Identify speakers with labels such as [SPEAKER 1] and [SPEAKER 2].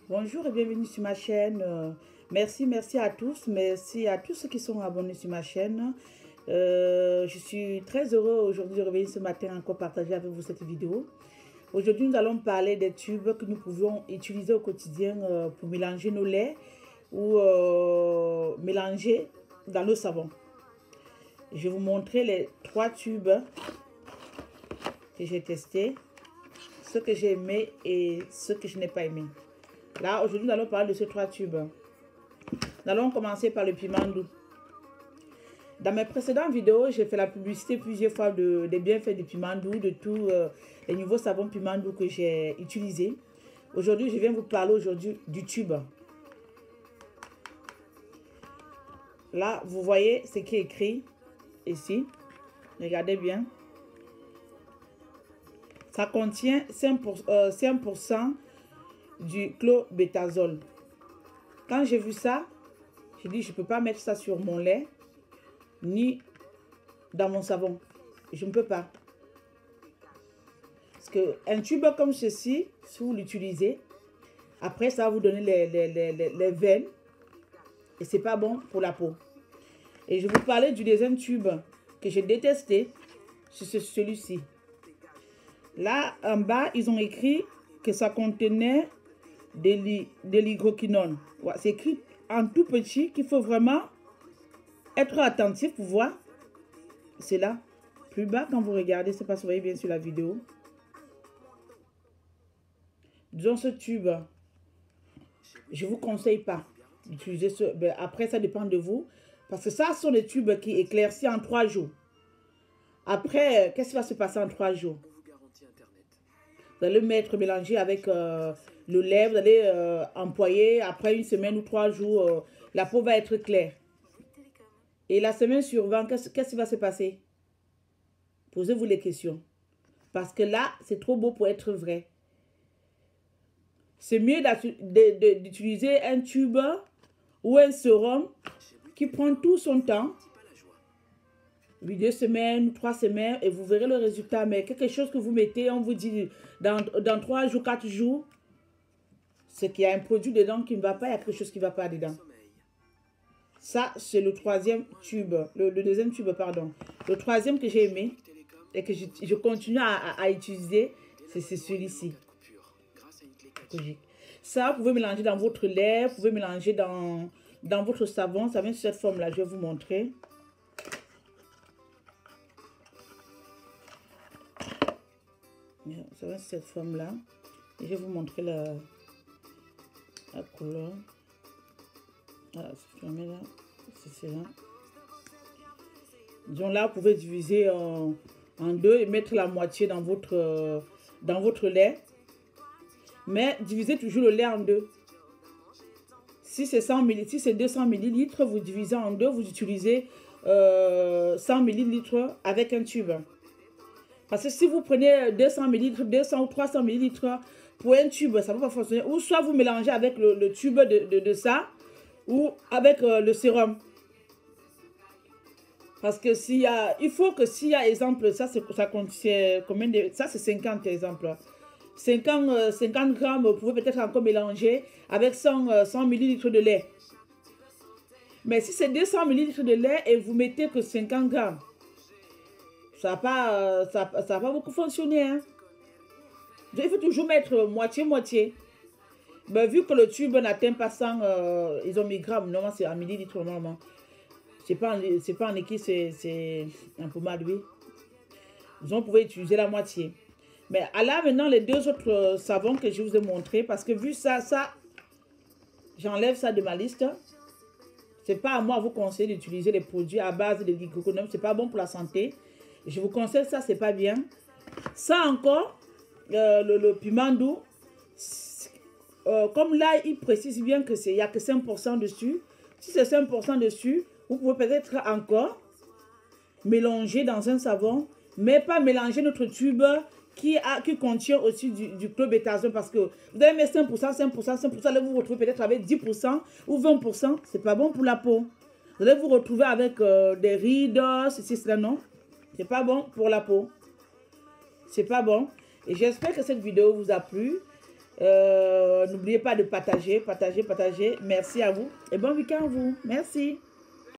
[SPEAKER 1] Bonjour et bienvenue sur ma chaîne. Merci à tous. Merci à tous ceux qui sont abonnés sur ma chaîne. Je suis très heureux aujourd'hui de revenir ce matin encore partager avec vous cette vidéo. Aujourd'hui, nous allons parler des tubes que nous pouvons utiliser au quotidien pour mélanger nos laits ou mélanger dans le savon. Je vais vous montrer les 3 tubes que j'ai testés, ceux que j'ai aimés et ceux que je n'ai pas aimés. Là, aujourd'hui, nous allons parler de ces 3 tubes. Nous allons commencer par le piment doux. Dans mes précédentes vidéos, j'ai fait la publicité plusieurs fois des bienfaits du piment doux, de tous les nouveaux savons piment doux que j'ai utilisés. Aujourd'hui, je viens vous parler du tube. Là, vous voyez ce qui est écrit ici. Regardez bien. Ça contient 5% du clobétasol. Quand j'ai vu ça, j'ai dit je ne peux pas mettre ça sur mon lait ni dans mon savon. Je ne peux pas. Parce qu'un tube comme ceci, si vous l'utilisez, après ça va vous donner les veines et c'est pas bon pour la peau. Et je vais vous parler du deuxième tube que j'ai détesté, c'est celui-ci. Là en bas, ils ont écrit que ça contenait de l'hydroquinone. C'est écrit en tout petit qu'il faut vraiment être attentif pour voir. C'est là, plus bas quand vous regardez, c'est pas si vous voyez bien sur la vidéo. Disons ce tube, je vous conseille pas d'utiliser ce. Ben, après, ça dépend de vous. Parce que ça sont des tubes qui éclaircissent en 3 jours. Après, qu'est-ce qui va se passer en 3 jours? Vous allez le mettre mélangé avec le lait, vous allez employer après 1 semaine ou 3 jours, la peau va être claire. Et la semaine suivante, qu'est-ce qui va se passer? Posez-vous les questions. Parce que là, c'est trop beau pour être vrai. C'est mieux d'utiliser un tube ou un sérum qui prend tout son temps. 2 semaines, 3 semaines, et vous verrez le résultat. Mais quelque chose que vous mettez, on vous dit dans 3 jours, 4 jours, c'est qu'il y a un produit dedans qui ne va pas, il y a quelque chose qui ne va pas dedans. Ça, c'est le troisième tube, le deuxième tube, pardon. Le troisième que j'ai aimé et que je continue à utiliser, c'est celui-ci. Ça, vous pouvez mélanger dans votre lait, vous pouvez mélanger dans votre savon. Ça vient sur cette forme-là, je vais vous montrer. Ça va sur cette forme là et je vais vous montrer la couleur. Voilà, c'est fermé là, c'est là. Donc là, vous pouvez diviser en 2 et mettre la moitié dans votre lait, mais divisez toujours le lait en 2. Si c'est 100 ml, si c'est 200 ml, vous divisez en 2, vous utilisez 100 ml avec un tube. Parce que si vous prenez 200 ml, 200 ou 300 ml pour un tube, ça ne va pas fonctionner. Ou soit vous mélangez avec le tube de ça, ou avec le sérum. Parce que il faut que s'il y a exemple, ça contient combien de... Ça c'est 50 exemple. 50 grammes, vous pouvez peut-être encore mélanger avec 100 ml de lait. Mais si c'est 200 ml de lait et vous mettez que 50 grammes, ça va pas beaucoup fonctionner. Hein? Il faut toujours mettre moitié-moitié. Ben, vu que le tube n'atteint pas 100, ils ont mis grammes. Normalement, c'est en millilitres. Normalement. C'est pas en liquide, c'est un pommade, oui. Donc, vous pouvez utiliser la moitié. Mais là, maintenant, les 2 autres savons que je vous ai montré. Parce que vu ça, j'enlève ça de ma liste. C'est pas à moi à vous conseiller d'utiliser les produits à base de glycoconome. C'est pas bon pour la santé. Je vous conseille ça, c'est pas bien. Ça encore, le piment doux, comme là, il précise bien que il n'y a que 5% dessus. Si c'est 5% dessus, vous pouvez peut-être encore mélanger dans un savon, mais pas mélanger notre tube qui contient aussi du clobétasol, parce que vous allez mettre 5%, là vous vous retrouvez peut-être avec 10% ou 20%. C'est pas bon pour la peau. Vous allez vous retrouver avec des rides, ceci, cela, non. C'est pas bon pour la peau. C'est pas bon. Et j'espère que cette vidéo vous a plu. N'oubliez pas de partager, partager, partager. Merci à vous et bon week-end à vous. Merci.